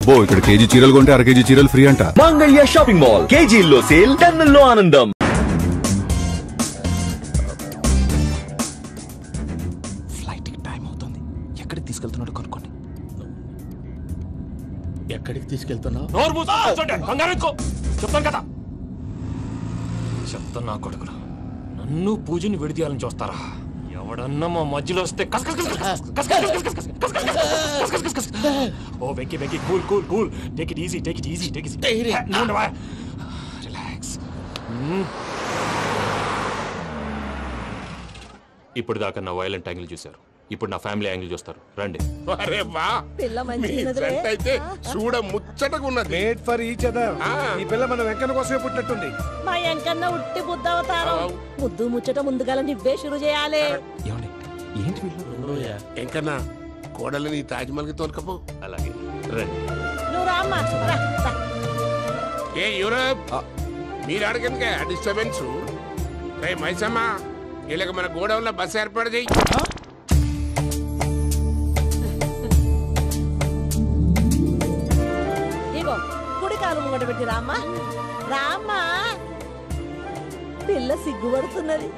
అబ్బో ఇక్కడ కేజీ చీరలు కొంటే అర కేజీ చీరలు ఫ్రీ అంట. మంగళ్య షాపింగ్ మాల్, కేజీల్లో సేల్, టన్నుల్లో ఆనందం. ఫ్లైట్ కి టైం అవుతుంది. ఎక్కడికి తీసుకెళ్తున్నాడు కనుక్కోండి. ఎక్కడికి తీసుకెళ్తున్నావు? చెప్తాను కదా. చెప్తాను నా కొడుకులు. నన్ను పూజని విడిదీయాలని చూస్తారా? ఎవడన్నా మా మధ్యలో వస్తే ఓ వెక్కి వెక్కి cool cool cool. Take it easy, take it easy, take it easy. Relax. ఇప్పుడు దాకా నా వైలెంట్ యాంగిల్ చూశారు, ఇప్పుడు నా ఫ్యామిలీ యాంగిల్ చూస్తారు. రండి. అరే వా, మీ ఫ్రెండ్ అయితే చూడ ముచ్చటగా ఉన్నది. Made for each other. ఈ పిల్ల మన వెంకన్న కోసమే పుట్టినట్టుంది. మా వెంకన్న ఉట్టి బుద్ధవతారం. ముద్దు ముచ్చట ముందుగాల నువ్వే షురు చేయాలి. ఏంటి వీళ్ళు? ఎంకన్నా కోడలని తాజ్మహల్ కి తోలుకపో. అలాగే రండి. నువ్వు రామ్మా. ఏ యూరప్, మీరు అడగనుక డిస్టర్బెన్స్. రే మైసమ్మ, ఇలాగ మన గోడౌన్లో బస్సు ఏర్పాటు చేయి. ఇగో కుడి కాలు ముంగట పెట్టి రామ్మా. రామ్మా, పిల్ల సిగ్గుపడుతున్నది.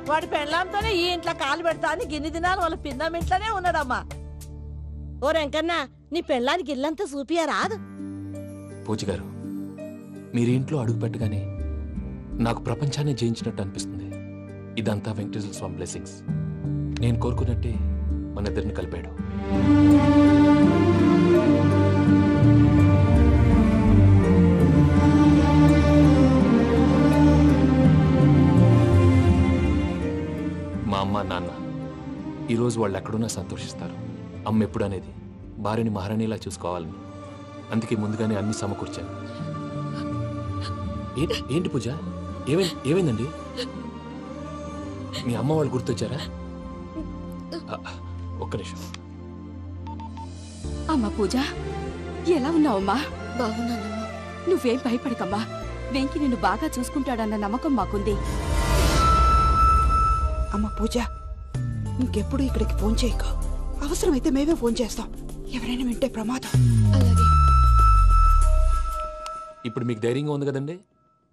వాడి పెళ్ళాంతోనే ఈ ఇంట్లో కాలు పెడతా అని గిన్ని దినాలు వాళ్ళ పిన్నం ఇంట్లోనే ఉన్నాడమ్మా. ఓ వెంకన్నా, నీ పెళ్ళానికి ఇల్లంతా చూపియా రాదు? పూజ గారు, మీరు ఇంట్లో అడుగు పెట్టగానే నాకు ప్రపంచాన్ని జయించినట్టు అనిపిస్తుంది. ఇదంతా వెంకటేశ్వర స్వామి బ్లెస్సింగ్స్. నేను కోరుకున్నట్టే మన ఇద్దరిని కలిపాడు. మా అమ్మ నాన్న ఈరోజు వాళ్ళు ఎక్కడున్నా సంతోషిస్తారు. అమ్మ ఎప్పుడు అనేది భార్యని మహారాణిలా చూసుకోవాలని, అందుకే ముందుగానే అన్ని సమకూర్చాను. ఏంటి పూజ, ఏమైందండి? మీ అమ్మ వాళ్ళు గుర్తొచ్చారా? ఒక్క నిమిషం. అమ్మా పూజ, ఎలా ఉన్నావమ్మా? బాగున్నానమ్మా. నువ్వేం భయపడకమ్మా. వెంకి నిన్ను బాగా చూసుకుంటాడన్న నమ్మకం మాకుంది. అమ్మ పూజ, ఇంకెప్పుడు ఇక్కడికి ఫోన్ చేయక. అవసరమైతే మేమే ఫోన్ చేస్తాం. ఎవరైనా వింటే ప్రమాదం. అలాగే. ఇప్పుడు మీకు ధైర్యంగా ఉంది కదండి.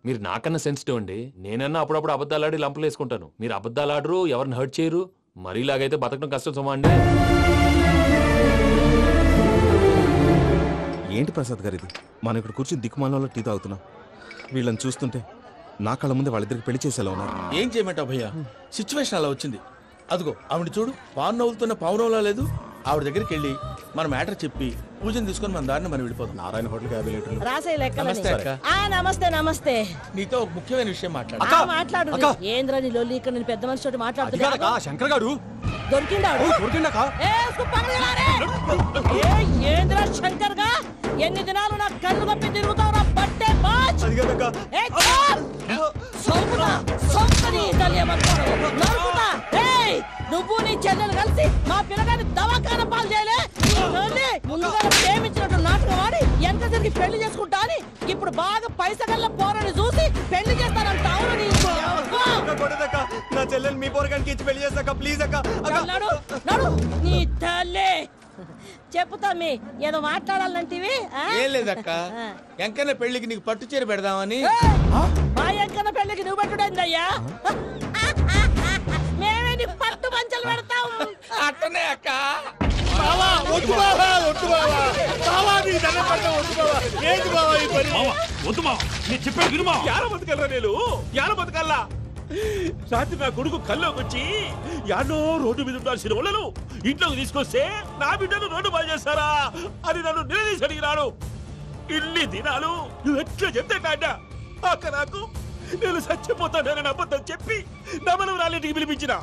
మీరు నాకన్నా సెన్సిటివ్ అండి. నేనన్నా అప్పుడప్పుడు అబద్ధాలాడి లంపలు వేసుకుంటాను. మీరు అబద్ధాలాడరు, ఎవరిని హర్ట్ చేయరు. మరీలాగైతే బతకడం కష్టం సుమా అండి. ఏంటి ప్రసాద్ గారు ఇది? మనం ఇక్కడ కూర్చుని దిక్కుమాలలో టీ తాగుతున్నాం. వీళ్ళని చూస్తుంటే నా కళ్ళ ముందే వాళ్ళిద్దరికి పెళ్లి చేసేలా ఉన్నారు. ఏం చేయమంటావు భయ్యా, సిచ్యువేషన్ అలా వచ్చింది. అదిగో ఆవిడ చూడు, పావు నవ్వులుతున్న పావునవ్వులా లేదు. ఆవిడ దగ్గరికి వెళ్ళి మన మ్యాటర్ చెప్పి పూజను తీసుకొని మన దారిని మనం వెళ్ళిపోతాం. నారాయణ హోటల్ 50 లీటర్లు. రాసే లెక్క. నమస్తే అక్క. నమస్తే నమస్తే. నీతో ఒక ముఖ్యమైన విషయం మాట్లాడు. ఏంద్ర నీ లొల్లి? ఇక్కడ నేను పెద్ద మనిషి మాట్లాడుతున్నా. శంకర్ గారు దొరికిందాడు. ఏంద్ర శంకర్ గా ఎన్ని దినాలు నా కళ్ళు కప్పి తిరుగుతావు? బట్టే నువ్వు నీ చెల్లెలు కలిసి మా పిల్లగాని దవాఖాన పాలు చేయలే. ముందుగా ప్రేమించినట్టు నాటకం ఆడి ఎంత తిరిగి పెళ్లి చేసుకుంటా అని ఇప్పుడు బాగా పైసగల్ల పోరని చూసి పెళ్లి చేస్తానంట. నా చెల్లెలు మీ పోరగానికి ఇచ్చి పెళ్లి చేస్తాక ప్లీజ్ అక్క. నడు నీ తల్లి. చెప్పుతా మీ ఏదో మాట్లాడాలంటివి. ఏం లేదక్క, ఎంకన్న పెళ్లికి నీకు పట్టు చీర పెడదామని. మా ఎంకన్న పెళ్లికి నువ్వు పెట్టుడేందయ్యా? మేమే నీ పట్టు పంచలు పెడతాం. అట్టనే అక్క. రాత్రి నా కొడుకు కల్లోకి వచ్చి యాడో రోడ్డు మీద ఉండాల్సిన వాళ్ళను ఇంట్లోకి తీసుకొస్తే నా బిడ్డను రోడ్డు బాగా చేస్తారా అని నన్ను నిలదీసి అడిగినాడు. ఇన్ని దినాలు నువ్వు ఎట్లా చెప్తే కాట అక్క నాకు నేను చచ్చిపోతానని అబద్ధం చెప్పి నమ్మను రాళ్ళింటికి పిలిపించిన.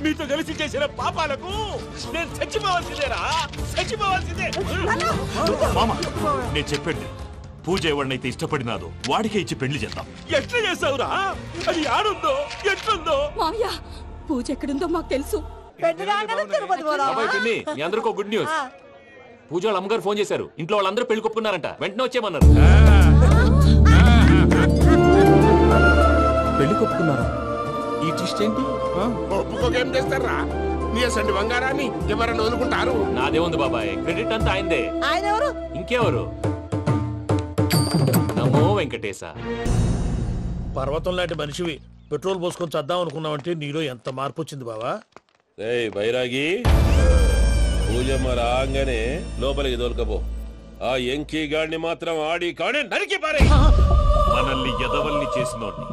మీతో కలిసి చేసిన పాపాలకు నేను చచ్చిపోవాల్సిందేరా, చచ్చిపోవాల్సిందే. నేను చెప్పండి, పూజ ఎవరినైతే ఇష్టపడినాదో వాడికే ఇచ్చి పెళ్లి చేద్దాం. ఎట్లా చేస్తావురా? అది ఆడుందో ఎట్లుందో? మామయ్య, పూజ ఎక్కడుందో మాకు తెలుసు. మీ అందరికీ గుడ్ న్యూస్. పూజ వాళ్ళ అమ్మగారు ఫోన్ చేశారు. ఇంట్లో వాళ్ళందరూ పెళ్లి కొప్పుకున్నారంట. వెంటనే వచ్చేయమన్నారు. పెళ్లి కొప్పుకున్నారా? ఈ ట్విస్ట్ ఏంటి? ఒప్పుకోకేం చేస్తారా? నీ అసంటి బంగారాన్ని ఎవరన్నా వదులుకుంటారు? నాదే ఉంది బాబాయ్, క్రెడిట్ అంతా ఆయనదే. ఆయన ఎవరు? ఇంకెవరు? నమో వెంకటేశ. పర్వతం లాంటి మనిషివి పెట్రోల్ పోసుకొని చద్దాం అనుకున్నావంటే నీలో ఎంత మార్పు వచ్చింది బావా. బైరాగి పూజమ్మ రాగానే లోపలికి దొరకపో. ఆ ఎంకీ గాడిని మాత్రం ఆడి కాడే నరికి పారే. మనల్ని ఎదవల్ని చేసినోడ్ని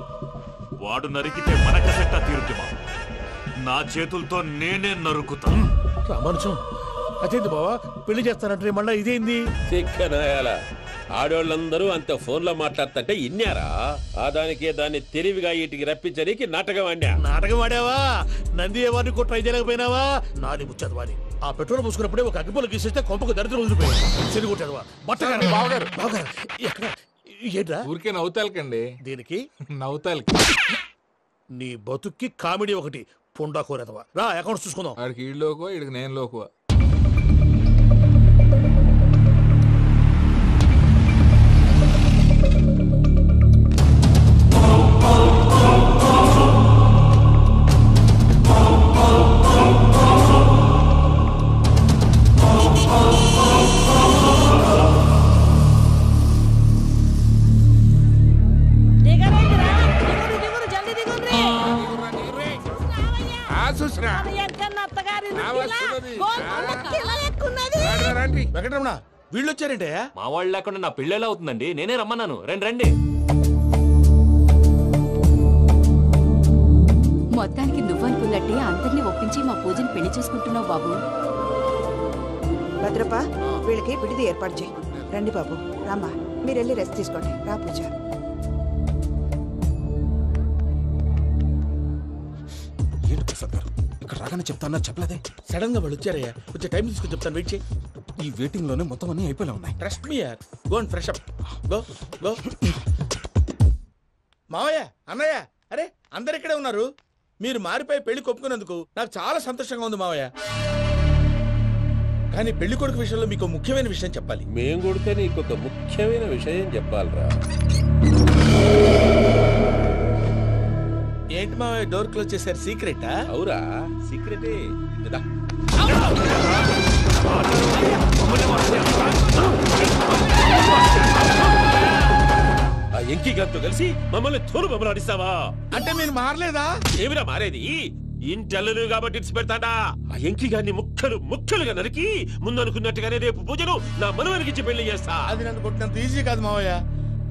వాడు నరికితే మనకసెట్టా తీరుతుమా? నా చేతులతో నేనే నరుకుతా. రామానుజం అదేంది బావా, పెళ్లి చేస్తానంటే మళ్ళా ఇదేంది? చిక్కనాయాల ఆడోళ్ళందరూ అంత ఫోన్లో మాట్లాడుతుంటే ఇన్నారా? ఆ దానికే దాన్ని తెలివిగా వీటికి రప్పించడానికి నాటకం ఆడా. నాటకం ఆడావా? నంది ఎవరిని కూడా ట్రై చేయలేకపోయినావా? నాది ముచ్చదు వాడి. ఆ పెట్రోల్ పోసుకున్నప్పుడే ఒక అగ్గిపోలు గీసేస్తే కొంపకు దరిద్రం వదిలిపోయాడు. చెరుగుంటాడువా బావగారు ఎక్కడ ఏంట్రా? ఊరికే నవ్వుతాలకండి. దీనికి నవ్వుతాలకి నీ బతుక్కి కామెడీ ఒకటి పుండా కోరేదవా. రా అకౌంట్స్ చూసుకుందాం. వాడికి ఈడులోకో ఈడికి నేను లోకువ. వెంకటరమణ వీళ్ళు వచ్చారంటే మా వాళ్ళు లేకుండా నా పెళ్ళి ఎలా అవుతుందండి? నేనే రమ్మన్నాను. రండి రండి. మొత్తానికి నువ్వనుకున్నట్టే అందరినీ ఒప్పించి మా పూజని పెళ్లి చేసుకుంటున్నావు బాబు. భద్రప్ప వీళ్ళకి విడిది ఏర్పాటు చేయి. రండి బాబు. రామ్మా మీరు వెళ్ళి రెస్ట్ తీసుకోండి. రా పూజ. ఏంటి ప్రసాద్ గారు ఇక్కడ రాగానే చెప్తాను చెప్పలేదే? సడన్ గా వాళ్ళు వచ్చారయ్యా, కొంచెం టైం తీసుకుని చెప్తాను. వెయిట్ చేయి. ఈ వెయిటింగ్ లోనే మొత్తం అన్ని అయిపోయినా ఉన్నాయి. ట్రస్ట్ మీ యార్. Go and fresh up. Go go. మావయ్య, అన్నయ్య, అరే అందరు ఇక్కడే ఉన్నారు. మీరు మారిపోయి పెళ్లి కొప్పుకున్నందుకు నాకు చాలా సంతోషంగా ఉంది మావయ్య. కానీ పెళ్లి కొడుకు విషయంలో మీకు ముఖ్యమైన విషయం చెప్పాలి. మేం కొడితే నీకు ఒక ముఖ్యమైన విషయం చెప్పాలరా. ఏంటి మావయ్య డోర్ క్లోజ్ చేశారు? సీక్రెటా? అవురా, సీక్రెటే. ఆ ఎంకీ గారితో కలిసి మమ్మల్ని తోలు బొమ్మలాడిస్తావా? అంటే మీరు మారలేదా? ఏమిరా మారేది? ఇంటల్లు కాబట్టి ఇట్స్ పెడతాడా? ఆ ఎంకీ గారిని ముక్కలుగా నరికి ముందు అనుకున్నట్టుగానే రేపు పూజను నా మనవరికిచ్చి పెళ్లి చేస్తా. అది నన్ను కొట్టినంత ఈజీ కాదు మావయ్య.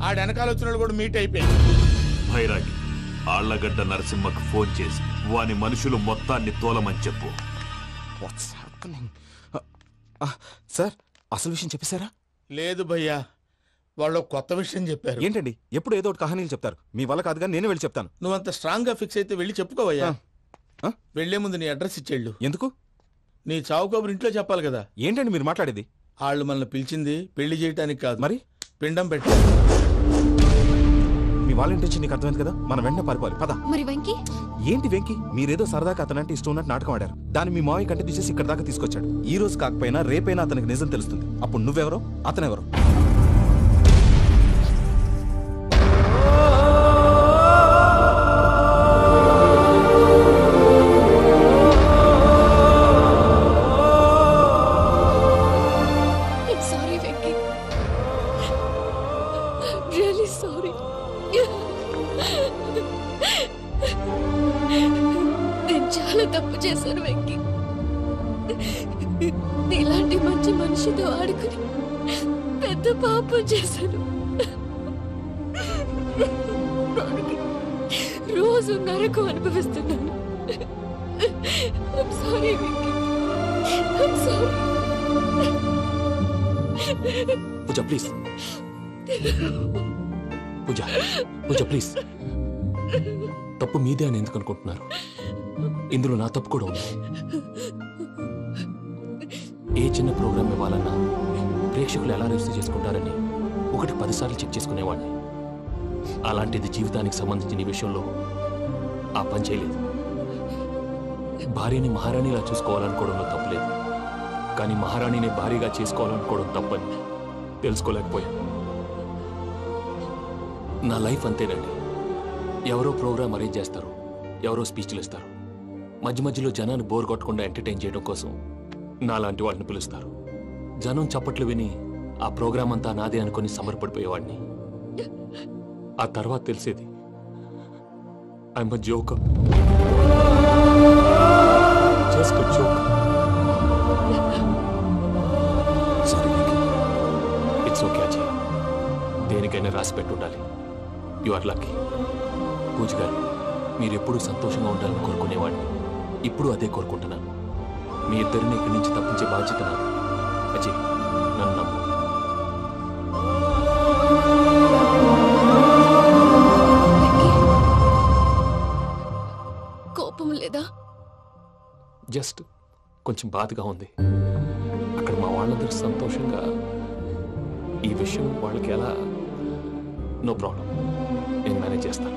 ఆ వెనకాల వచ్చిన కూడా మీట్ అయిపోయింది. భైరాగి ఆళ్లగడ్డ నరసింహకు ఫోన్ చేసి వాని మనుషులు మొత్తాన్ని తోలమని చెప్పు. సార్ అసలు విషయం చెప్పేశారా? లేదు భయ్యా, వాళ్ళు కొత్త విషయం చెప్పారు. ఏంటండి ఎప్పుడు ఏదో ఒకటి కహానీలు చెప్తారు. మీ వల్ల కాదుగా, నేనే వెళ్ళి చెప్తాను. నువ్వంత స్ట్రాంగ్ గా ఫిక్స్ అయితే వెళ్ళి చెప్పుకోవయ్యా. వెళ్లే ముందు నీ అడ్రస్ ఇచ్చేళ్ళు. ఎందుకు? నీ చావు కబురు ఇంట్లో చెప్పాలి కదా. ఏంటండి మీరు మాట్లాడేది? వాళ్ళు మనల్ని పిలిచింది పెళ్లి చేయటానికి కాదు, మరి పిండం పెట్టారు. మీ వాళ్ళ ఇంటి నీకు అర్థమైంది కదా, మనం వెంటనే పారిపోవాలి. పద. మరి వెంకీ? ఏంటి వెంకీ? మీరేదో సరదాగా అతనంటే ఇష్టం ఉన్నట్టు నాటకం ఆడారు. దాన్ని మీ మావయ్య కంటే తీసేసి ఇక్కడ దాకా తీసుకొచ్చాడు. ఈ రోజు కాకపోయినా రేపైనా అతనికి నిజం తెలుస్తుంది. అప్పుడు నువ్వెవరో అతనెవరో. తప్పు చేశాను వెంకీ. నీలాంటి మంచి మనిషితో ఆడుకుని పెద్ద పాపం చేశాను. రోజు నరకం అనుభవిస్తున్నాను. I'm sorry, Venky. I'm sorry. Pooja please. Pooja please. తప్పు మీదే అని ఎందుకు అనుకుంటున్నారు? ఇందులో నా తప్పు కూడా ఉంది. ఏ చిన్న ప్రోగ్రామ్ ఇవ్వాలన్నా ప్రేక్షకులు ఎలా రిసీవ్ చేసుకుంటారని 1-10 సార్లు చెక్ చేసుకునేవాడిని. అలాంటిది జీవితానికి సంబంధించిన ఈ విషయంలో ఆ పని చేయలేదు. భార్యని మహారాణిలా చూసుకోవాలనుకోవడంలో తప్పులేదు, కానీ మహారాణిని భార్యగా చేసుకోవాలనుకోవడం తప్పని తెలుసుకోలేకపోయాను. నా లైఫ్ అంతేనండి. ఎవరో ప్రోగ్రామ్ అరేంజ్ చేస్తారు, ఎవరో స్పీచ్లు ఇస్తారు. మధ్య మధ్యలో జనాన్ని బోర్ కొట్టకుండా ఎంటర్టైన్ చేయడం కోసం నాలాంటి వాళ్ళని పిలుస్తారు. జనం చప్పట్లు విని ఆ ప్రోగ్రాం అంతా నాదే అనుకుని సమర్పడిపోయేవాడిని. ఆ తర్వాత తెలిసేది I'm a joker, just a joker. It's okay Ajay, దేనికైనా రాసి పెట్టుండాలి. You are lucky. Pooja garu, మీరు ఎప్పుడూ సంతోషంగా ఉండాలని కోరుకునేవాడిని. ఇప్పుడు అదే కోరుకుంటున్నాను. మీ ఇద్దరిని ఇక్కడి నుంచి తప్పించే బాధ్యత నాది. అజయ్, నన్ను నమ్ము. కోపం లేదా? జస్ట్ కొంచెం బాధగా ఉంది. అక్కడ మా వాళ్ళందరూ సంతోషంగా, ఈ విషయం వాళ్ళకి ఎలా? నో ప్రాబ్లం, నేను మేనేజ్ చేస్తాను.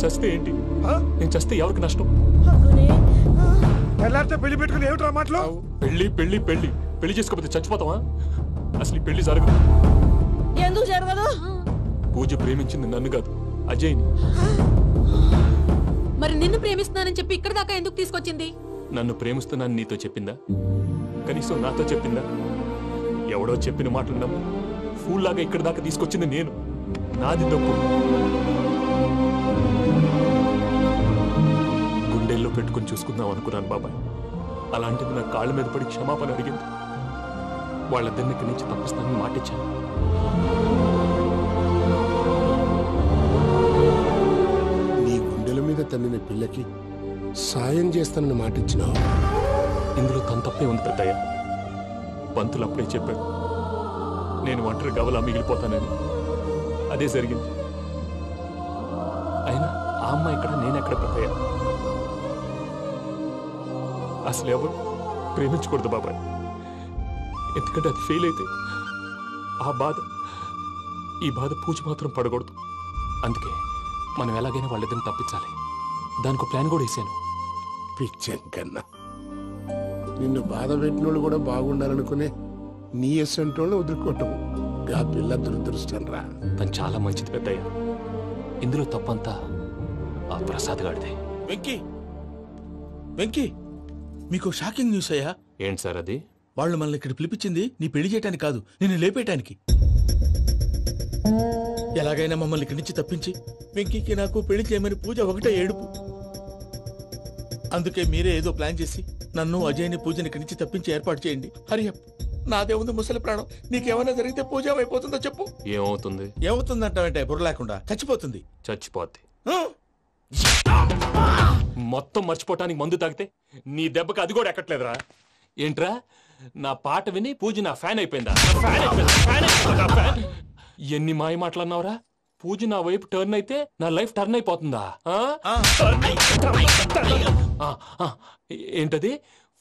చస్తే ఏంటి? నేను చస్తే ఎవరికి నష్టం? పెళ్లి పెట్టుకుని ఏమిట్రా మాటలు? పెళ్లి పెళ్లి పెళ్లి పెళ్లి చేసుకోకపోతే చచ్చిపోతావా? అసలు ఈ పెళ్లి జరగదు. ఎందుకు జరగదు? పూజ ప్రేమించింది నన్ను కాదు, అజయ్ని. మరి నిన్ను ప్రేమిస్తున్నానని చెప్పి ఇక్కడ దాకా ఎందుకు తీసుకొచ్చింది? నన్ను ప్రేమిస్తున్నాను నీతో చెప్పిందా? కనీసం నాతో చెప్పిందా? ఎవడో చెప్పిన మాటలు నమ్మి ఫూల్ లాగా ఇక్కడ దాకా తీసుకొచ్చింది నేను. నాది తప్పు. గుండెల్లో పెట్టుకుని చూసుకుందాం అనుకున్నాను బాబాయ్. అలాంటిది నా కాళ్ళ మీద పడి క్షమాపణ అడిగింది. వాళ్ళిద్దరిని ఇక్కడి నుంచి తప్పిస్తానని మాటిచ్చాను. నీ గుండెల మీద తన్నిన పిల్లకి సాయం చేస్తానని మాటిచ్చినావు. ఇందులో తన తప్పే ఉంది పెద్దయ్య. పంతులు అప్పుడే చెప్పారు నేను ఒంటరి గవలా మిగిలిపోతానని. అదే జరిగింది. అయినా ఆ అమ్మాయి ఎక్కడ, నేనెక్కడ పెద్దయ్య? అసలు ఎవరు ప్రేమించకూడదు బాబాయ్. ఎందుకంటే అది ఫెయిల్ అయితే ఆ బాధ, ఈ బాధ పూజ మాత్రం పడకూడదు. అందుకే మనం ఎలాగైనా వాళ్ళిద్దరిని తప్పించాలి. దానికి ప్లాన్ కూడా వేసాను. పిచ్చం కన్నా నిన్ను బాధ పెట్టినోళ్ళు కూడా బాగుండాలనుకునే నీ ఎస్సంటోళ్ళు వదులుకోవటం ఆ పిల్ల దురదృష్టం రా. తను చాలా మంచిది పెద్దయ్య. ఇందులో తప్పంతా ఆ ప్రసాద్ గాడిదే. వెంకీ, వెంకీ, మీకు షాకింగ్ న్యూస్ అయ్యా. ఏంటి సార్ అది? వాళ్ళు మనల్ని ఇక్కడ పిలిపించింది నీ పెళ్లి చేయటానికి కాదు, నిన్ను లేపేయటానికి. ఎలాగైనా మమ్మల్ని ఇక్కడి నుంచి తప్పించి వెంకీకి నాకు పెళ్లి చేయమని పూజ ఒకటే ఏడుపు. అందుకే మీరే ఏదో ప్లాన్ చేసి నన్ను అజయ్ని పూజని ఇక్కడి నుంచి తప్పించి ఏర్పాటు చేయండి. హరియప్, నాదే ఉంది ముసలి ప్రాణం. నీకేమైనా జరిగితే పూజ అయిపోతుందో చెప్పు. ఏమవుతుంది? ఏమవుతుందంటే బుర్ర లేకుండా చచ్చిపోతుంది. చచ్చిపోద్ది. మొత్తం మర్చిపోవటానికి మందు తాగితే నీ దెబ్బకి అది కూడా ఎక్కట్లేదురా. ఏంట్రా, నా పాట విని పూజ నా ఫ్యాన్ అయిపోయిందా? ఎన్ని మాయ మాటలన్నావురా? పూజ నా వైపు టర్న్ అయితే నా లైఫ్ టర్న్ అయిపోతుందా? ఏంటది?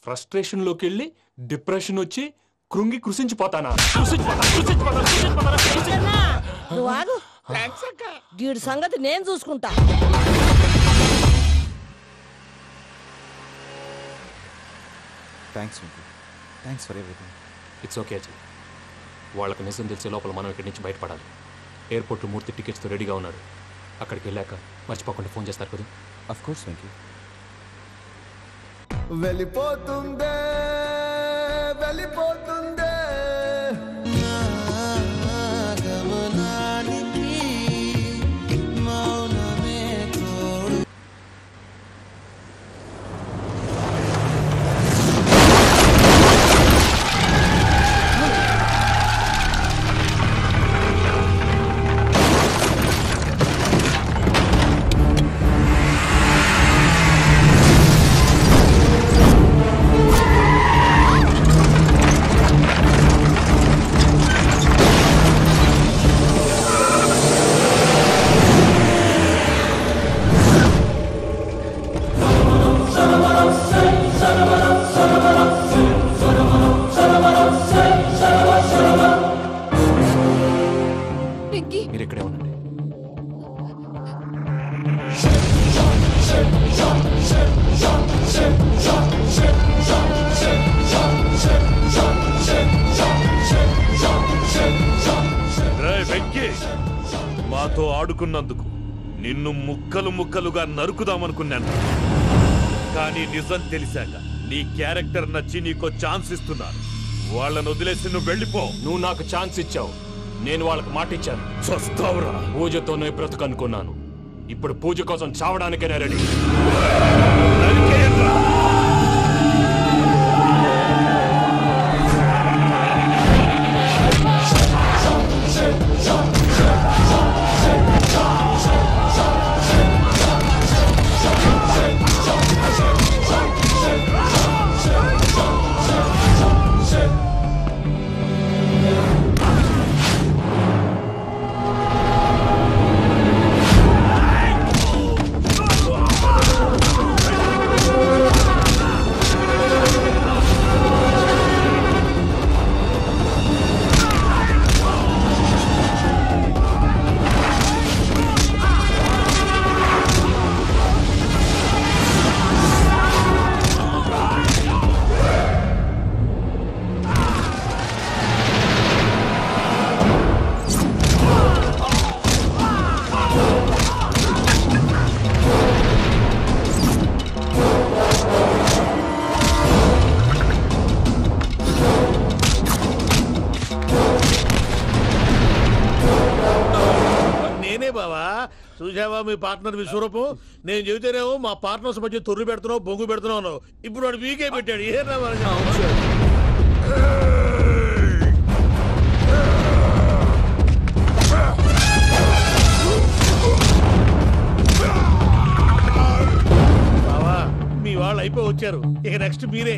ఫ్రస్ట్రేషన్ లోకి వెళ్ళి డిప్రెషన్ వచ్చి కృంగి కృషించిపోతానా? నువ్వు ఆగు. వీడి సంగతి నేను చూసుకుంటా. Thanks for everything. It's okay Ajay. వాళ్ళకి నిజం తెలిసే లోపల మనం ఇక్కడి నుంచి బయటపడాలి. ఎయిర్పోర్ట్లో మూర్తి టికెట్స్తో రెడీగా ఉన్నాడు. అక్కడికి వెళ్ళాక మర్చిపోకుండా ఫోన్ చేస్తారు కదా. Of course Venky. వెళ్ళిపోతుందే వెళ్ళిపోతుందే గమనానికి మౌనమే తోడు. వాడుకున్నందుకు నిన్ను ముక్కలు ముక్కలుగా నరుకుదామనుకున్నాను. కానీ నిజం తెలిసాక నీ క్యారెక్టర్ నచ్చి నీకో ఛాన్స్ ఇస్తున్నాను. వాళ్ళను వదిలేసి నువ్వు వెళ్ళిపో. నువ్వు నాకు ఛాన్స్ ఇచ్చావు, నేను వాళ్ళకి మాట ఇచ్చాను. చస్తావురా. పూజతోనే బ్రతుకనుకున్నాను, ఇప్పుడు పూజ కోసం చావడానికే రెడీ. చూసావా మీ పార్ట్నర్ విశ్వరూపం? నేను చెబితేనేమో మా పార్ట్నర్స్ మధ్య తొర్రు పెడుతున్నావు, బొంగు పెడుతున్నావు. ఇప్పుడు వాడు మీకే పెట్టాడు. ఏ బావా, మీ వాళ్ళు అయిపోయి వచ్చారు. ఇక నెక్స్ట్ మీరే.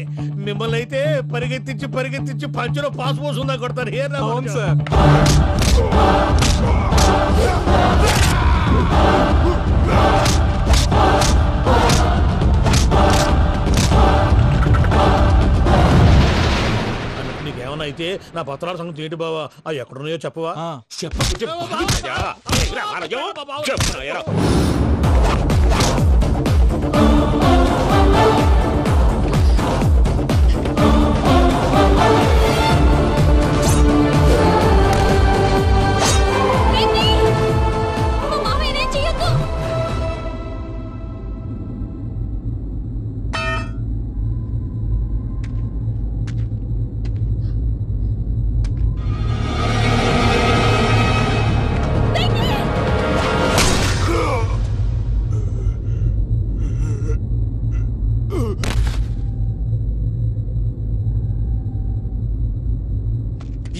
మిమ్మల్ని అయితే పరిగెత్తించి పరిగెత్తించి పంచలో పాస్ పోసుందా కొడతారు. ఏ నీకేమన్నా అయితే నా పత్రాల సంగతి ఏంటి బావా? అవి ఎక్కడున్నాయో చెప్పవా?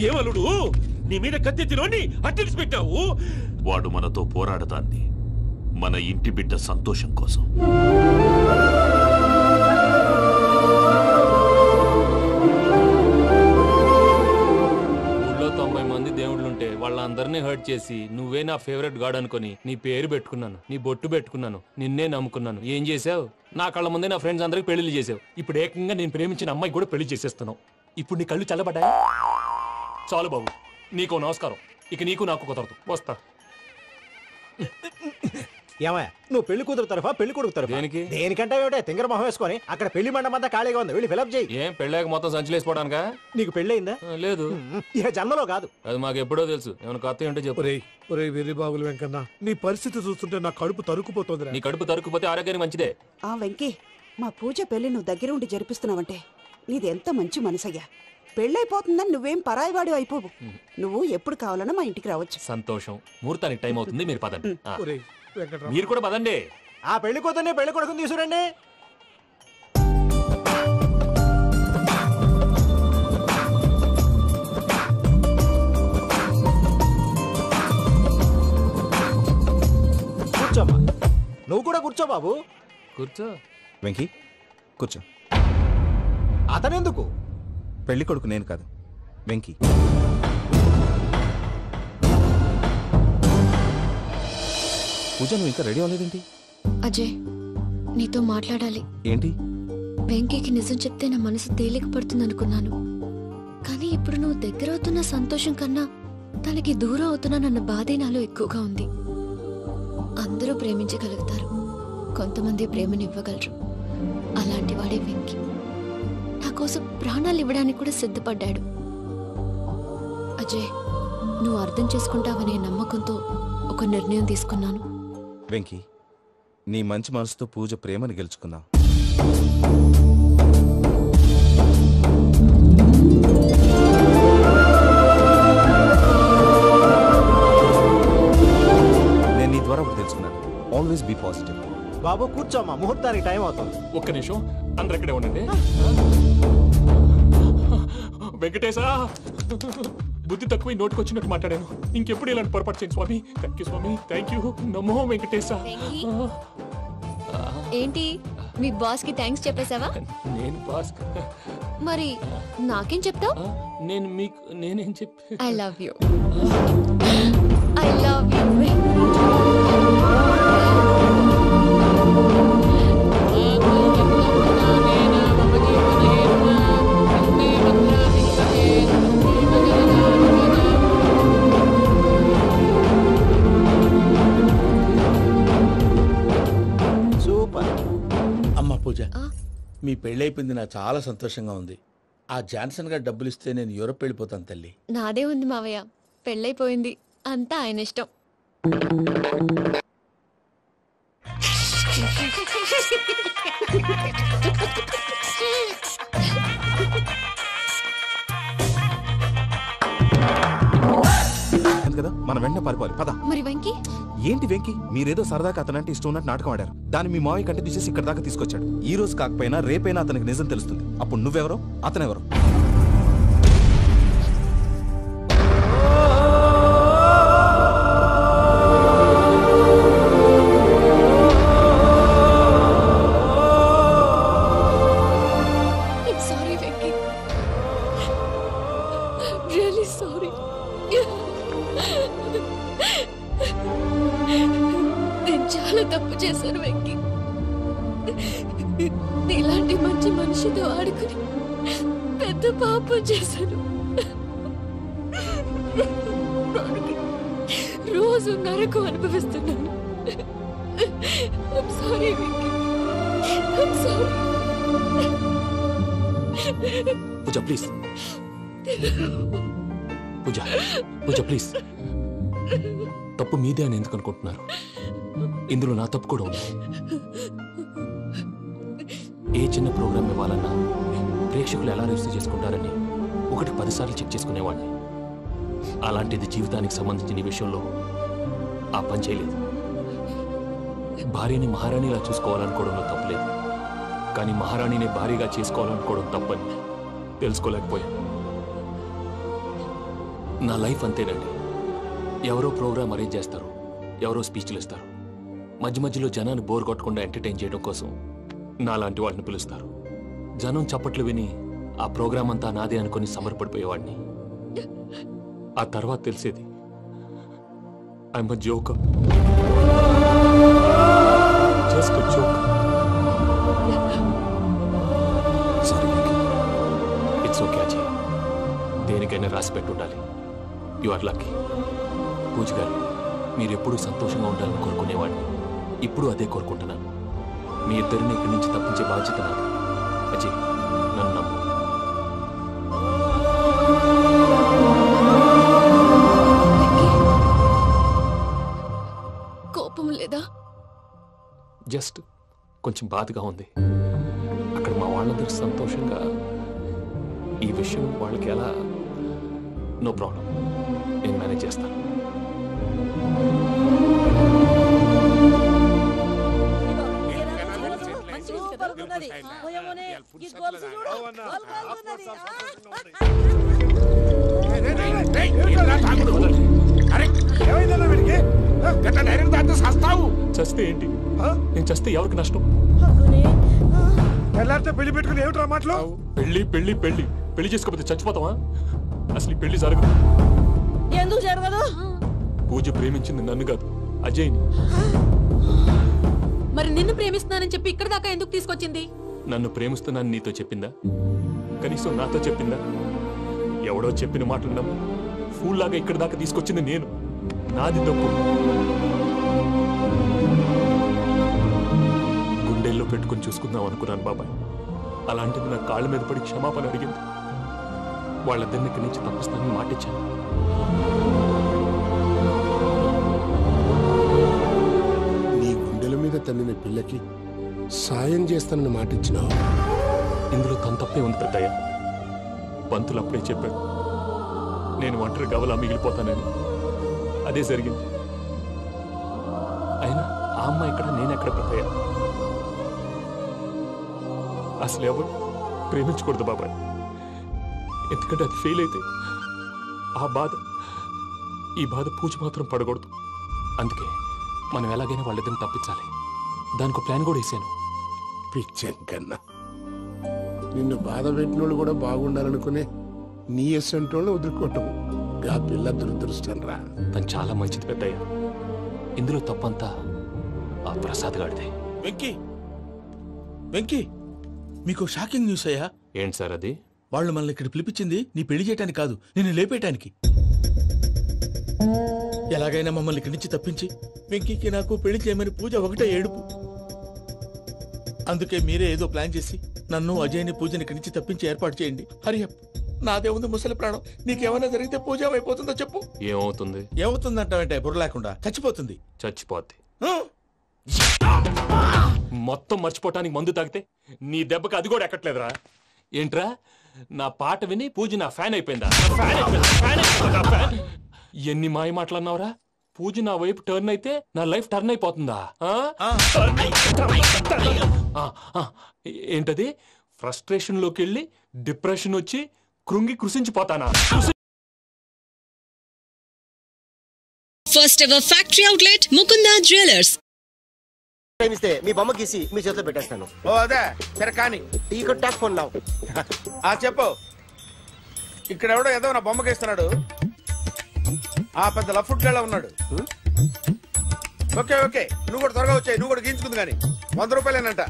ఏమలుడు, నీ మీద కత్తెత్తిలోని అట్టెలిసి పెట్టావు. వాడు మనతో పోరాడతాన్ని మన ఇంటి బిడ్డ సంతోషం కోసం. ఊళ్ళో 90 మంది దేవుళ్ళుంటే వాళ్ళందరినీ హర్ట్ చేసి నువ్వే నా ఫేవరెట్ గాడ్ అనుకుని నీ పేరు పెట్టుకున్నాను, నీ బొట్టు పెట్టుకున్నాను, నిన్నే నమ్ముకున్నాను. ఏం చేసావు? నా కళ్ళ ముందే నా ఫ్రెండ్స్ అందరికి పెళ్లి చేసావు. ఇప్పుడు ఏకంగా నేను ప్రేమించిన అమ్మాయి కూడా పెళ్లి చేసేస్తున్నావు. ఇప్పుడు నీ కళ్ళు చల్లబడ్డాయి. చాలు బాబు, నీకో నమస్కారం. ఇక నీకు నాకు కుదరదు, వస్తా. ఏమయ్య, నువ్వు పెళ్లి కూతురు తరఫా పెళ్లి కొడుకు తరఫా? దేనికి? దేనికంటే ఏమిటే తింగర మొహం వేసుకొని అక్కడ పెళ్లి మండపం అంతా ఖాళీగా ఉంది, వెళ్ళి ఫిలప్ చేయి. ఏం పెళ్ళాక మొత్తం సంచలేసిపోవడానికా? నీకు పెళ్ళయిందా? లేదు. ఇక జన్మలో కాదు. అది మాకు ఎప్పుడో తెలుసు. ఏమైనా కొత్త ఏంటో చెప్పు. ఒరే వెర్రి బాబులు వెంకన్న, నీ పరిస్థితి చూస్తుంటే నా కడుపు తరుక్కుపోతుంది. నీ కడుపు తరుక్కుపోతే ఆరోగ్యానికి మంచిదే. ఆ వెంకీ, మా పూజ పెళ్లి నువ్వు దగ్గర ఉండి జరిపిస్తున్నావంటే నీది ఎంత మంచి మనసయ్యా. పెళ్ళైపోతుందని నువ్వేం పరాయివాడి అయిపోవు. నువ్వు ఎప్పుడు కావాలన్నా మా ఇంటికి రావచ్చు. సంతోషం. ముహూర్తానికి టైం అవుతుంది, మీరు పదండి. మీరు కూడా పదండి. ఆ పెళ్లి కూతుర్ని పెళ్లి కొడుకుని తీసుకురండి. కూర్చోమ్మా. నువ్వు కూడా కూర్చో బాబు. కూర్చో. వెంకీ కూర్చో. అతనెందుకు? పెళ్లి కొడుకు నేను కాదు, వెంకీ. పూజ, నువ్వు ఇంకా రెడీ అవ్వలేదేంటి? అజయ్, నీతో మాట్లాడాలి. ఏంటి? వెంకీకి నిజం చెప్తే నా మనసు తేలిక పడుతుంది అనుకున్నాను. కానీ ఇప్పుడు నువ్వు దగ్గర అవుతున్న సంతోషం కన్నా తనకి దూరం అవుతున్నానన్న బాధే నాలో ఎక్కువగా ఉంది. అందరూ ప్రేమించగలుగుతారు, కొంతమంది ప్రేమనివ్వగలరు. అలాంటి వాడే వెంకీ. నా కోసం ప్రాణాలు ఇవ్వడానికి కూడా సిద్ధపడ్డాడు. అజయ్, నువ్వు అర్థం చేసుకుంటావనే నమ్మకంతో ఒక నిర్ణయం తీసుకున్నాను. వెంకీ, నీ మంచి మనసుతో పూజ ప్రేమని గెలుచుకుందాం. నేను నీ ద్వారా ఒకటి తెలుసుకున్నాను. Always be positive. బాబు కూర్చోమ్మా, ముహూర్తానికి టైం అవుతుంది. ఒక్క నిమిషం, అందరు ఎక్కడే ఉండండి. వెంకటేశా, బుద్ధి తక్కువ నోటికి వచ్చినట్టు మాట్లాడాను. ఇంకెప్పుడు ఇలాంటి పొరపాటు చేయండి స్వామి. థ్యాంక్ యూ స్వామి, థ్యాంక్ యూ. నమో వెంకటేశా. ఏంటి మీ బాస్ కి థ్యాంక్స్ చెప్పేశావా? నేను బాస్ మరి నాకేం చెప్తావు? నేను మీకు నేనేం చెప్పి I love you. I love you. Pooja, మీ పెళ్ళైపోయింది నాకు చాలా సంతోషంగా ఉంది. ఆ జాన్సన్ గారు డబ్బులు ఇస్తే నేను యూరోప్ వెళ్ళిపోతాను తల్లి. నాదే ఉంది మావయ్య, పెళ్ళైపోయింది, అంతా ఆయన ఇష్టం. కదా మనం వెంటనే పారిపోవాలి. పద. మరి వెంకీ? ఏంటి వెంకీ, మీరేదో సరదాగా అతనంటే ఇష్టం ఉన్నట్టు నాటకం ఆడారు. దాన్ని మీ మావయ్య కంటే తీసేసి ఇక్కడ దాకా తీసుకొచ్చాడు. ఈ రోజు కాకపోయినా రేపైనా అతనికి నిజం తెలుస్తుంది. అప్పుడు నువ్వెవరో అతనెవరో. నేను చాలా తప్పు చేశాను వెంకీ. ఇలాంటి మంచి మనిషితో ఆడుకుని పెద్ద పాపం చేశాను. రోజు నరకం అనుభవిస్తున్నాను. I'm sorry, Venky. I'm sorry. Pooja please. Pooja Pooja please. తప్పు మీదే అని ఎందుకు అనుకుంటున్నారు? ఇందులో నా తప్పు కూడా ఉంది. ఏ చిన్న ప్రోగ్రామ్ ఇవ్వాలన్నా ప్రేక్షకులు ఎలా రిసీవ్ చేసుకుంటారని 1-10 సార్లు చెక్ చేసుకునేవాడిని. అలాంటిది జీవితానికి సంబంధించిన ఈ విషయంలో ఆ పని చేయలేదు. భార్యని మహారాణిలా చూసుకోవాలనుకోవడంలో తప్పులేదు, కానీ మహారాణిని భార్యగా చేసుకోవాలనుకోవడం తప్పని తెలుసుకోలేకపోయాను. నా లైఫ్ అంతేనండి. ఎవరో ప్రోగ్రామ్ అరేంజ్ చేస్తారు, ఎవరో స్పీచ్లు ఇస్తారు. మధ్య మధ్యలో జనాన్ని బోర్ కొట్టకుండా ఎంటర్టైన్ చేయడం కోసం నాలాంటి వాడిని పిలుస్తారు. జనం చప్పట్లు విని ఆ ప్రోగ్రామ్ అంతా నాదే అనుకుని సమర్పడిపోయేవాడిని. ఆ తర్వాత తెలిసేది I'm a joker. Just a joker. It's okay Ajay, దేనికైనా రాసి పెట్టుండాలి. You are lucky. Pooja garu, మీరు ఎప్పుడూ సంతోషంగా ఉండాలని కోరుకునేవాడిని. ఇప్పుడు అదే కోరుకుంటున్నాను. మీ ఇద్దరిని ఇక్కడి నుంచి తప్పించే బాధ్యత నాది. అజయ్, నన్ను నమ్ము. కోపం లేదా? జస్ట్ కొంచెం బాధగా ఉంది. అక్కడ మా వాళ్ళందరూ సంతోషంగా ఈ విషయం వాళ్ళకి ఎలా. నో ప్రాబ్లం, నేను మేనేజ్ చేస్తాను. చస్తే ఏంటి? నేను చస్తే ఎవరికి నష్టం? పెళ్లి పెట్టుకుని ఏమిట్రా మాటలు? పెళ్లి పెళ్లి పెళ్లి పెళ్లి చేసుకోకపోతే చచ్చిపోతావా? అసలు ఈ పెళ్లి జరగదు. ఎందుకు జరగదు? పూజ ప్రేమించింది నన్ను కాదు, అజయ్ని. మరి నిన్ను ప్రేమిస్తున్నానని చెప్పి ఇక్కడ దాకా ఎందుకు తీసుకొచ్చింది? నన్ను ప్రేమిస్తున్నాను నీతో చెప్పిందా? కనీసం నాతో చెప్పిందా? ఎవడో చెప్పిన మాటలు నమ్ము ఫూల్ లాగా ఇక్కడ దాకా తీసుకొచ్చింది నేను. నాది తప్పు. గుండెల్లో పెట్టుకుని చూసుకుందాం అనుకున్నాను బాబాయ్. అలాంటిది నా కాళ్ళ మీద పడి క్షమాపణ అడిగింది. వాళ్ళిద్దరిని ఇక్కడి నుంచి తప్పిస్తానని మాటిచ్చాను. తన్నిన పిల్లకి సాయం చేస్తానని మాటిచ్చినావు. ఇందులో తన తప్పే ఉంది పెద్దయ్య. పంతులు అప్పుడే చెప్పాడు నేను ఒంటరి గవలా మిగిలిపోతానని. అదే జరిగింది. అయినా ఆ అమ్మ ఎక్కడ, నేనెక్కడ పెద్దయ్య? అసలు ఎవరు ప్రేమించకూడదు బాబాయ్. ఎందుకంటే అది ఫెయిల్ అయితే ఈ బాధ పూజ మాత్రం పడకూడదు. అందుకే మనం ఎలాగైనా వాళ్ళిద్దరిని తప్పించాలి. దానికి ప్లాన్ కూడా వేసాను. పిచ్చెంకన్నా, నిన్ను బాధ పెట్టినోళ్ళు కూడా బాగుండాలనుకునే నీ ఎస్సంటోళ్ళు వదులుకోవటం ఆ పిల్ల దురదృష్టం రా. తను చాలా మంచిది పెద్దయ్య. ఇందులో తప్పంతా ఆ ప్రసాద్ గాడిదే. వెంకీ, మీకు షాకింగ్ న్యూస్ అయ్యా. ఏంటి సార్ అది? వాళ్ళు మనల్ని ఇక్కడ పిలిపించింది నీ పెళ్లి చేయటానికి కాదు, నిన్ను లేపేయటానికి. ఎలాగైనా మమ్మల్ని ఇక్కడి నుంచి తప్పించి వెంకీకి నాకు పెళ్లి చేయమని పూజ ఒకటే ఏడుపు. అందుకే మీరే ఏదో ప్లాన్ చేసి నన్ను అజయ్ని పూజని ఇక్కడి నుంచి తప్పించి ఏర్పాటు చేయండి. హరియప్, నాదే ఉంది ముసలి ప్రాణం. నీకేమైనా జరిగితే పూజ అయిపోతుందో చెప్పు. ఏమవుతుంది? ఏమవుతుందంటావంటే బుర్ర లేకుండా చచ్చిపోతుంది. చచ్చిపోద్ది. మొత్తం మర్చిపోవటానికి మందు తాగితే నీ దెబ్బకి అది కూడా ఎక్కట్లేదురా. ఏంట్రా, నా పాట విని పూజ నా ఫ్యాన్ అయిపోయిందా? ఎన్ని మాయ మాటలన్నావురా? పూజ నా వైపు టర్న్ అయితే నా లైఫ్ టర్న్ అయిపోతుందా? ఏంటది? ఫ్రస్ట్రేషన్ లోకి వెళ్ళి డిప్రెషన్ వచ్చి కృంగి కృషించిపోతానా? First ever factory outlet Mukunda jewellers. ప్రేమిస్తే మీ బొమ్మ గీసి మీ చేతిలో పెట్టేస్తాను. ఓ అదే సరే కానీ ఈ కుడ్ టాక్ ఫోన్ నౌ. చెప్పు. ఇక్కడ ఎవడో ఏదో నా బొమ్మకి ఇస్తున్నాడు. ఆ పెద్ద లఫుట్ గేళ ఉన్నాడు. ఓకే ఓకే, నువ్వు కూడా త్వరగా వచ్చాయి. నువ్వు కూడా గీంచుకుంది కానీ 100 రూపాయలేనంట.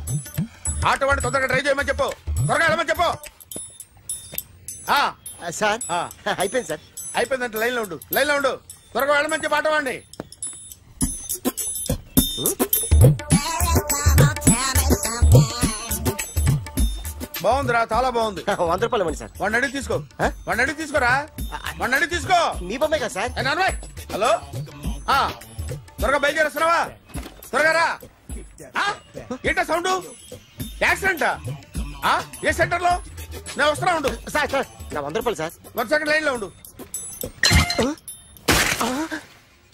ఆటో వాడిని తొందరగా ట్రై చేయమని చెప్పు. త్వరగా వెళ్ళమని చెప్పు. సార్ అయిపోయింది సార్. అయిపోయిందంటే లైన్లో ఉండు, లైన్లో ఉండు. త్వరగా వెళ్ళమని చెప్పు ఆటో వాడిని. బాగుందిరా, చాలా బాగుంది. 100 రూపాయలు ఇవ్వండి సార్. వాడిని అడిగి తీసుకో. వాడిని అడిగి తీసుకోరా. వాడిని అడిగి తీసుకో. మీ బొమ్మే కదా సార్. హలో, త్వరగా బయలుదేరేస్తున్నావా? త్వరగా రా. ఏంటా సౌండ్? యాక్సిడెంట్? ఏ సెంటర్ లో? నేను వస్తున్నా ఉండు. సార్ సార్ నా 100 రూపాయలు సార్. 1 సెకండ్ లైన్ లో ఉండు.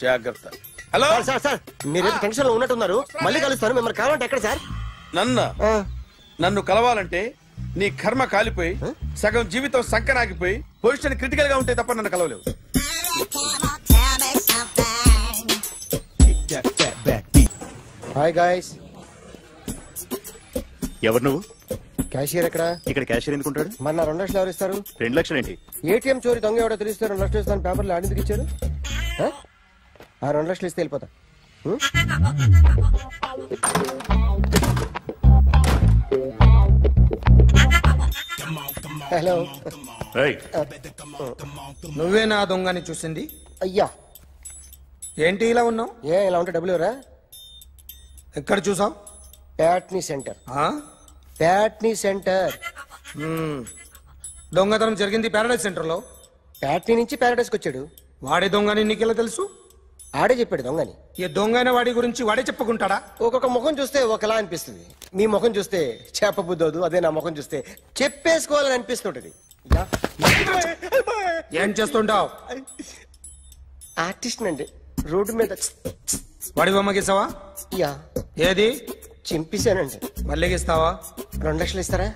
జాగ్రత్త. హలో సార్ సార్, మీరు టెన్షన్ లో ఉన్నట్టున్నారు. మళ్ళీ కలుస్తాను. మిమ్మల్ని కావాలంటే ఎక్కడ సార్? నన్ను కలవాలంటే నీ కర్మ కాలిపోయి సగం జీవితం సంకనాగిపోయి పొజిషన్ క్రిటికల్ గా ఉంటే తప్ప నన్ను కలవలేవు. Hi guys. ఎవరు నువ్వు? క్యాషియర్ ఎక్కడ? ఇక్కడ క్యాషియర్ ఎందుకుంటాడు? మన 2 లక్షలు ఎవరు ఇస్తారు? 2 లక్షలు ఏంటి? ఏటీఎం చోరీ దొంగ ఎవడో తెలిస్తే 2 లక్షలు ఇస్తాను పేపర్లు ఆడిందుకు ఇచ్చారు. ఆ 2 లక్షలు ఇస్తే వెళ్ళిపోతా. హలో, నువ్వే నా దొంగని చూసింది? అయ్యా ఏంటి ఇలా ఉన్నావు? ఇలా ఉంటే డబ్బులు ఎవరా? ఎక్కడ చూసావు? ప్యాట్నీ సెంటర్. ప్యాట్నీ సెంటర్. దొంగతనం జరిగింది ప్యారడైజ్ సెంటర్ లో. ప్యాట్నీ నుంచి ప్యారడైజ్కి వచ్చాడు. వాడే దొంగని నీకెలా తెలుసు? ఆడే చెప్పాడు దొంగని. ఈ దొంగైన వాడి గురించి వాడే చెప్పుకుంటాడా? ఒక్కొక్క ముఖం చూస్తే ఒకలా అనిపిస్తుంది. మీ ముఖం చూస్తే చెప్పబుద్దోదు. అదే నా ముఖం చూస్తే చెప్పేసుకోవాలని అనిపిస్తుంటది. ఏం చేస్తుంటావు? ఆర్టిస్ట్ అండి. రోడ్డు మీద వాడి బొమ్మ గీసావా? యా. ఏది? చింపేశానండి. మళ్ళీ గీస్తావా? 2 లక్షలు ఇస్తారా?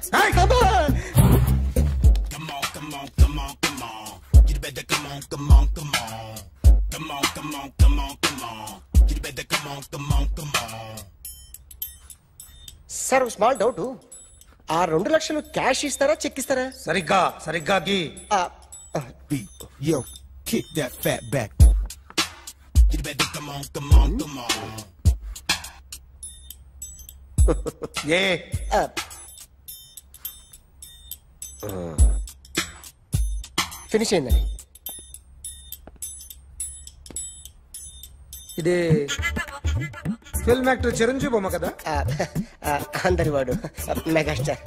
Sir small doubt. ఆ 2 లక్షలు క్యాష్ ఇస్తారా చెక్ ఇస్తారా? సరిగ్గా గీ. Yo, kick that fat back. You better come on. Finish అయిందండి. ఇది ఫిల్మ్ యాక్టర్ చిరంజీవి బొమ్మ కదా? అందరి వాడు మెగాస్టార్.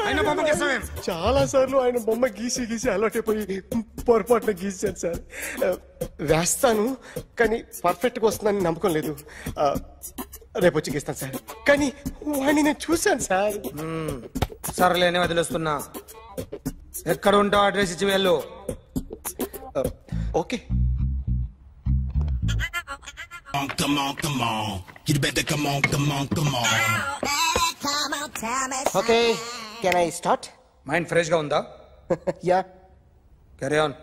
ఆయన బొమ్మ గీసావేం? చాలా సార్లు ఆయన బొమ్మ గీసి గీసి అలవాటైపోయి పొరపాటున గీసాను సార్. వేస్తాను కానీ పర్ఫెక్ట్ గా వస్తుందని నమ్మకం లేదు. రేపు వచ్చి గీస్తాను సార్. కానీ వాడిని నేను చూశాను సార్. సర్లేని వదిలేస్తున్నా. ఎక్కడ ఉంటావు అడ్రస్ ఇచ్చి వెళ్ళు. Okay. Come on, come on. You better come on, come on, come on. Okay, can I start? Mind fresh గా ఉందా? Ya, carry on.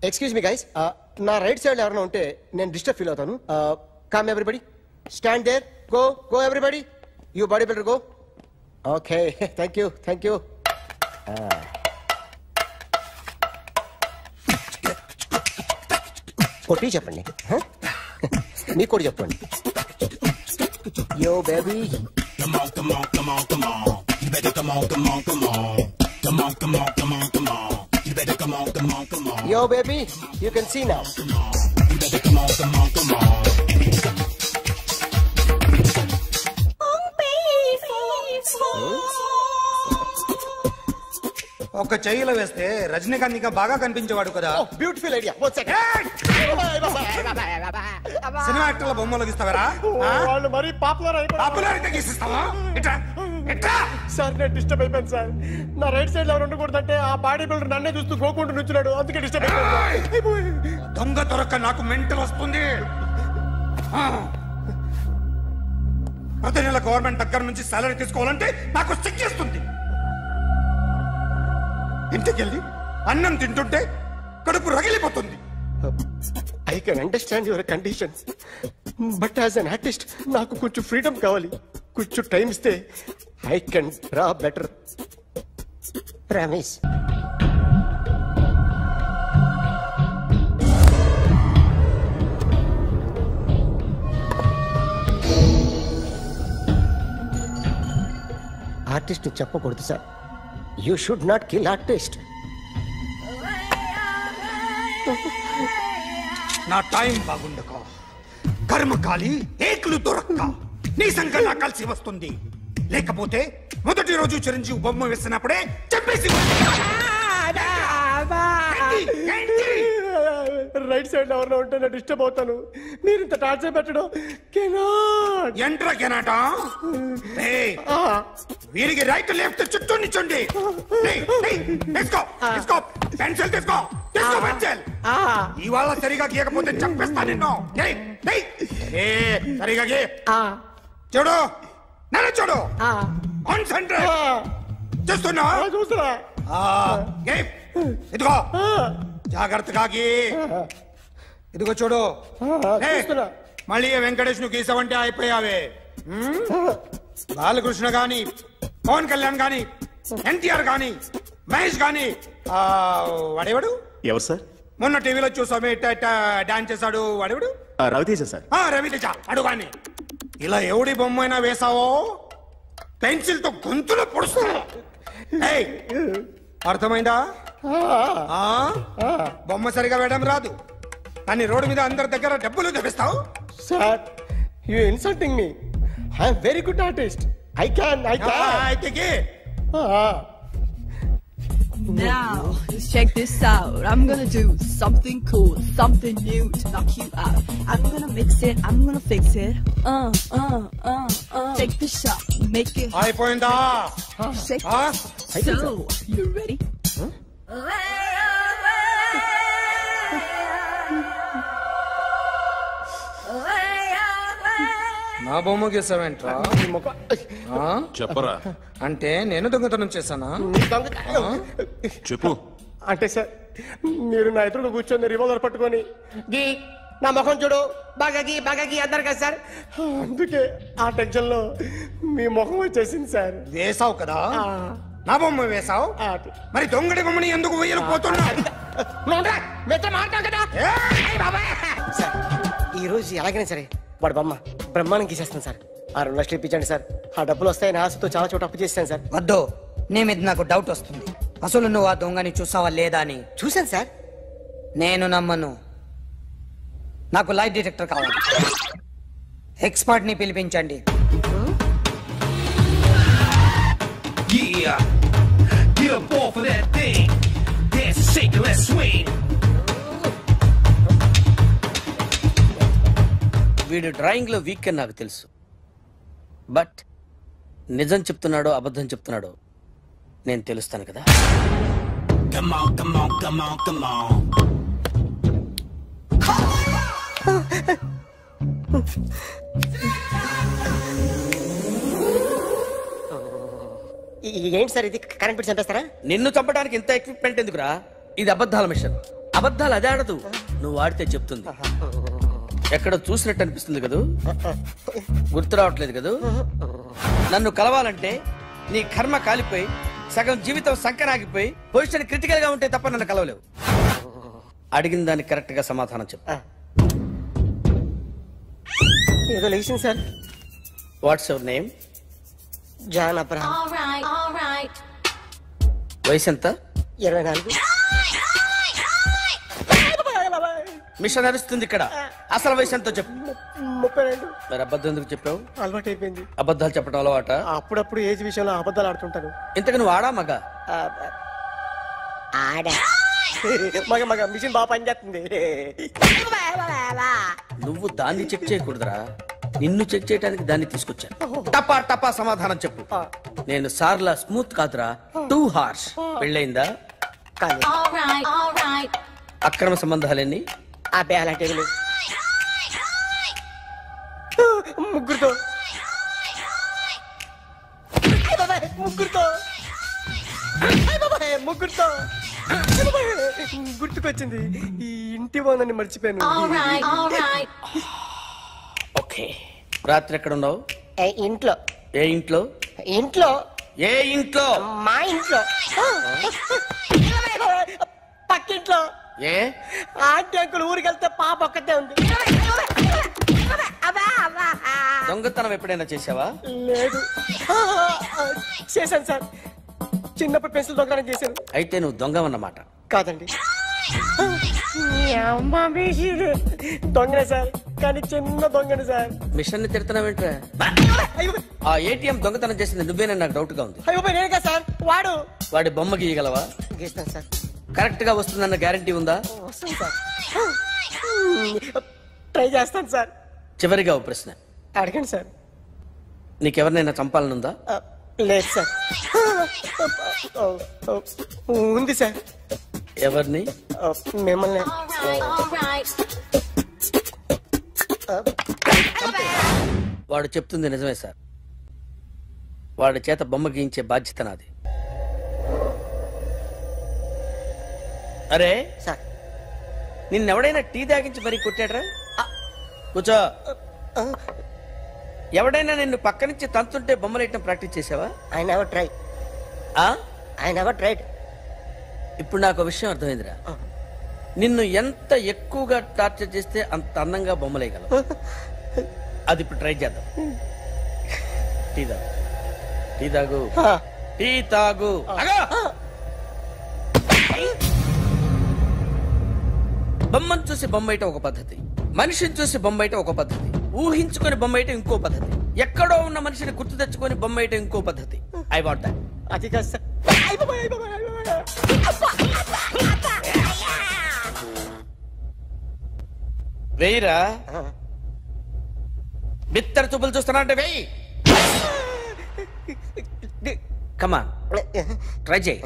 Excuse me guys, నా రైట్ సైడ్ ఎవరైనా ఉంటే నేను డిస్టర్బ్ ఫీల్ అవుతాను. Come everybody, stand there, go go everybody, you body builder go. Okay, thank you thank you. కొట్టి చెప్పండి, మీకు కూడా చెప్పండి. Yo baby, Come on, come on, come on, come on. You better come on, come on, come on. Come on, come on, come on, come on. You better come on, come on, come on. yo baby, you can see now. You better come on, come on, come on. ఒక చెయ్యిలో వేస్తే రజనీకాంత్ ఇంకా బాగా కనిపించేవాడు కదా. Beautiful idea. One second. Cinema యాక్టర్ల బొమ్మలు గీస్తావరా? వాళ్ళు మరి పాపులారిటీ గీసిస్తావా? సార్ నేను డిస్టర్బ్ అయిపోయాను సార్. నా రైట్ సైడ్ ఎవరు ఉండకూడదంటే ఆ బాడీ బిల్డర్ నన్నే చూస్తూ గోకుంటూ నుంచున్నాడు, అందుకే డిస్టర్బ్ అయిపోయాను. దొంగ దొరక్క నాకు మెంటల్ వస్తుంది. ప్రతి నెల గవర్నమెంట్ దగ్గర నుంచి సాలరీ తీసుకోవాలంటే నాకు సిగ్గేస్తుంది. ఇంటికెళ్ళి అన్నం తింటుంటే కడుపు రగిలిపోతుంది. I can understand your conditions, but as an artist నాకు కొంచెం ఫ్రీడమ్ కావాలి. కొంచెం టైం ఇస్తే I can draw better. Promise. Artist చెప్పకూడదు sir. You should not kill artist. నా టైం బాగుండక కర్మకాలి ఏకులు దొరక్క నీ సంకల్లా కలిసి వస్తుంది. లేకపోతే మొదటి రోజు చిరంజీవి బొమ్మ వేసినప్పుడే చెప్పేసి రైట్ సైడ్ ఎవరిలో ఉంటే నేను డిస్టర్బ్ అవుతాను. మీరు ఇంత టార్చర్ పెట్టడం ఎంట్రా కెనాట. వీరికి రైట్ లెఫ్ట్ చుట్టూ నిచ్చండి. పెన్సిల్ తీసుకో, పెన్సిల్. ఇవాళ సరిగా గీయకపోతే చంపేస్తా నిన్ను. సరిగా గీ. చూడు, నన్ను చూడు. కాన్సంట్రేట్ చేస్తున్నా. ఇదిగో జాగ్రత్తగా గీ. ఇదిగో చూడు. మళ్ళీ వెంకటేష్ ను గీసావంటే అయిపోయావే. బాలకృష్ణ గాని, పవన్ కళ్యాణ్ గాని, ఎన్టీఆర్ గాని, మహేష్ గాని, వాడేవాడు ఎవరు సార్? మొన్న టీవీలో చూసామే డాన్స్ చేశాడు వాడేవాడు? రవితేజ సార్. రవితేజ అడు గాని. ఇలా ఎవడి బొమ్మ అయినా వేసావో పెన్సిల్ తో గొంతులో పొడుస్తా. అర్థమైందా? బొమ్మ సరిగా వేయడం రాదు కానీ రోడ్డు మీద అందరి దగ్గర డబ్బులు తెప్పిస్తావు. Sir, you insulting me. I am very good artist. I can. Now, let's check this out. I'm gonna do something cool, something new to knock you out. I'm gonna mix it, I'm gonna fix it. Take the shot, make it. అయిపోయిందా? Shake it. So, you ready? నా బొమ్మ గీసావేంట్రా? చెప్పరా. అంటే నేను దొంగతనం చేశానా? చెప్పు. అంటే సార్, మీరు నా ఎదురు కూర్చొని రివాల్వర్ పట్టుకొని గీ నా ముఖం చూడు బాగా గీ అన్నారు కదా సార్. అందుకే ఆ టెన్షన్ లో మీ ముఖం వచ్చేసింది సార్. వేసావు కదా, నా బొమ్మ వేసావు. మరి దొంగడి బొమ్మని ఎందుకు వేయలేకపోతున్నా? ఈ రోజు ఎలాగైనా సరే వాడు బొమ్మ బ్రహ్మాండం గీసేస్తాను సార్. 6 లక్షలు ఇప్పించండి సార్. ఆ డబ్బులు వస్తాయని ఆశతో చాలా చోట అప్పు చేస్తాను సార్. వద్దు, నీ మీద నాకు డౌట్ వస్తుంది. అసలు నువ్వు ఆ దొంగని చూసావా లేదా అని. చూశాను సార్. నేను నమ్మను. నాకు లైట్ డిటెక్టర్ కావాలి. ఎక్స్పర్ట్ ని పిలిపించండి. వీడు డ్రాయింగ్ లో వీక్ అని నాకు తెలుసు. బట్ నిజం చెప్తున్నాడో అబద్ధం చెప్తున్నాడో నేను తెలుస్తాను కదా. Come on, come on, come on, come on. ఏంటి సార్ ఇది? కరెంట్ బిల్ చంపేస్తారా? నిన్ను చంపడానికి ఇంత ఎక్విప్మెంట్ ఎందుకురా? ఇది అబద్ధాల మిషన్. అబద్ధాలు అదే ఆడదు, నువ్వు ఆడితే చెప్తుంది. ఎక్కడ చూసినట్టు అనిపిస్తుంది కదూ? గుర్తు రావట్లేదు కదూ? నన్ను కలవాలంటే నీ కర్మ కాలిపోయి సగం జీవితం సంకరాగిపోయి పొజిషన్ క్రిటికల్ గా ఉంటే తప్ప నన్ను కలవలేవు. అడిగిన దానికి కరెక్ట్ గా సమాధానం చెప్పు. ఏదో లేచింది sir. What's your name? John Abraham. వయసు ఎంత? 24. మిషన్ నడుస్తుంది ఇక్కడ. అసలు వయసు ఎంతో చెప్పు. 32. మరి అబద్ధం ఎందుకు చెప్పావు? అలవాటు అయిపోయింది. అబద్ధాలు చెప్పడం అలవాట? అప్పుడప్పుడు ఏజ్ విషయంలో అబద్ధాలు ఆడుతుంటాను. ఇంతకు నువ్వు ఆడా మగ? ఆడా. మగ మగ మిషన్ బాగా పనిచేస్తుంది. నువ్వు దాన్ని చెక్ చేయకూడదురా, నిన్ను చెక్ చేయడానికి దాన్ని తీసుకొచ్చాను. టపా టపా సమాధానం చెప్పు. నేను సార్లా స్మూత్ కాదురా, టూ హార్ష్. పెళ్ళయిందా? అక్రమ సంబంధాలన్నీ? అబ్బే అలాంటి ముగ్గురుతో గుర్తుకొచ్చింది. ఈ ఇంటి బాగుందని మర్చిపోయాను. ఓకే. రాత్రి ఎక్కడ ఉన్నావు? ఇంట్లో. ఏ ఇంట్లో? ఇంట్లో. ఏ ఇంట్లో? మా ఇంట్లో. పక్కింట్లో. ఏ ఆంటీ అంకుల్ ఊరికి వెళ్తే పాప ఒక్కతే ఉంది. దొంగతనం ఎప్పుడైనా చేసావా? లేదు. చేశాను సార్, చిన్నప్పుడు పెన్సిల్ దొంగతనం చేశాను. అయితే నువ్వు దొంగవన్నమాట. కాదండి, దొంగనే సార్, కానీ చిన్న దొంగని సార్. మిషన్ ని తిడుతున్నావేంట్రా? ఆ ఏటీఎం దొంగతనం చేసింది నువ్వేనని నాకు డౌట్ గా ఉంది. అయ్యో నేనే సార్. వాడి బొమ్మ గీయగలవా? గీస్తాను సార్. కరెక్ట్ గా వస్తుందన్న గ్యారంటీ ఉందా? వస్తుంది సార్. ట్రై చేస్తాను సార్. చివరిగా ఓ ప్రశ్న అడగండి సార్. నీకెవరినైనా చంపాలనుందా? లేదు సార్. ఉంది సార్. ఎవరిని? మిమ్మల్ని. వాడు చెప్తుంది నిజమే సార్. వాడి చేత బొమ్మ గీయించే బాధ్యత నాది. అరే సార్, నిన్నెవడైనా టీ తాగించి మరీ కొట్టాడ్రా? కూర్చో. ఎవడైనా నిన్ను పక్క నుంచి తంతుంటే బొమ్మలేయటం ప్రాక్టీస్ చేసావా? I never try. I never tried. ఇప్పుడు నాకు విషయం అర్థమైందిరా. నిన్ను ఎంత ఎక్కువగా టార్చర్ చేస్తే అంత అందంగా బొమ్మలేయగలవు. అది ఇప్పుడు ట్రై చేద్దాం. టీ తాగు. టీ తాగు. టీ తాగు. బొమ్మను చూసి బొమ్మేయటం ఒక పద్ధతి, మనిషిని చూసి బొమ్మేయటం ఒక పద్ధతి, ఊహించుకొని బొమ్మేయటం ఇంకో పద్ధతి, ఎక్కడో ఉన్న మనిషిని గుర్తు తెచ్చుకొని బొమ్మేయటం ఇంకో పద్ధతి. I want that. అది కాదు సార్. వెయ్యిరా. బిత్తర చూపులు చూస్తున్నా అంటే వెయ్యి. కమాన్, ట్రై చేయి,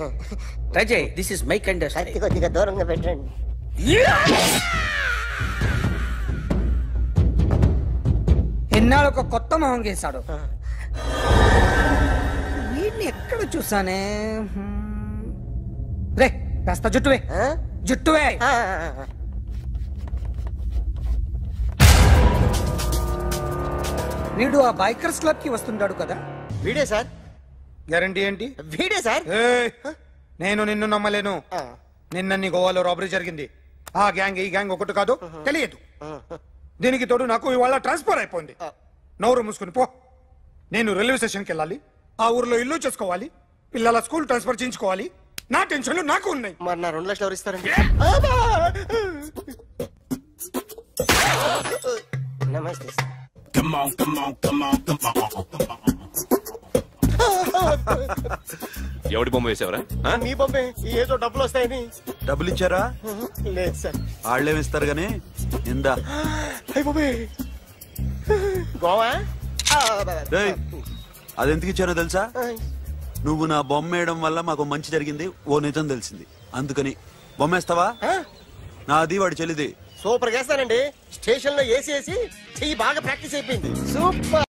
ట్రై చేయి. This is my kind of style. కొద్దిగా దూరంగా పెట్టండి. ఎన్నాళ్ళు ఒక కొత్త మొహం గీశాడు. వీడిని ఎక్కడ చూసానే? రే కాస్త జుట్టువే, జుట్టువే. వీడు ఆ బైకర్స్ క్లబ్ కి వస్తుంటాడు కదా? వీడే సార్. గ్యారంటీ ఏంటి? వీడే సార్. నేను నిన్ను నమ్మలేను. నిన్న నీ గోవాలో రాబరీ జరిగింది. ఆ గ్యాంగ్ ఈ గ్యాంగ్ ఒకటి కాదు, తెలియదు. దీనికి తోడు నాకు ఇవాళ ట్రాన్స్ఫర్ అయిపోయింది. నోరు మూసుకుని పో. నేను రైల్వే స్టేషన్కి వెళ్ళాలి, ఆ ఊర్లో ఇల్లు చేసుకోవాలి, పిల్లల స్కూల్ ట్రాన్స్ఫర్ చేయించుకోవాలి. నా టెన్షన్లు నాకు ఉన్నాయి. మరి నా 2 లక్షలు ఎవరు ఇస్తారండి? నమస్తే sir. Come on, come on, come on, come on, come on. ఎవడి బొమ్మ వేసావరా? మీ బొమ్మే. ఏదో డబ్బులు వస్తాయని. డబ్బులు ఇచ్చారా? లేదు సార్. వాళ్ళేమిస్తారు గానీ ఇందా. అయ్య బాబే, గోవా అదెందుకు ఇచ్చానో తెలుసా? నువ్వు నా బొమ్మ వేయడం వల్ల మాకు మంచి జరిగింది, ఓ నిజం తెలిసింది, అందుకని. బొమ్మేస్తావా? నాది వాడి చెల్లిది. సూపర్ చేస్తానండి. స్టేషన్ లో ఏసీ చెయ్యి బాగా ప్రాక్టీస్ అయిపోయింది. సూపర్.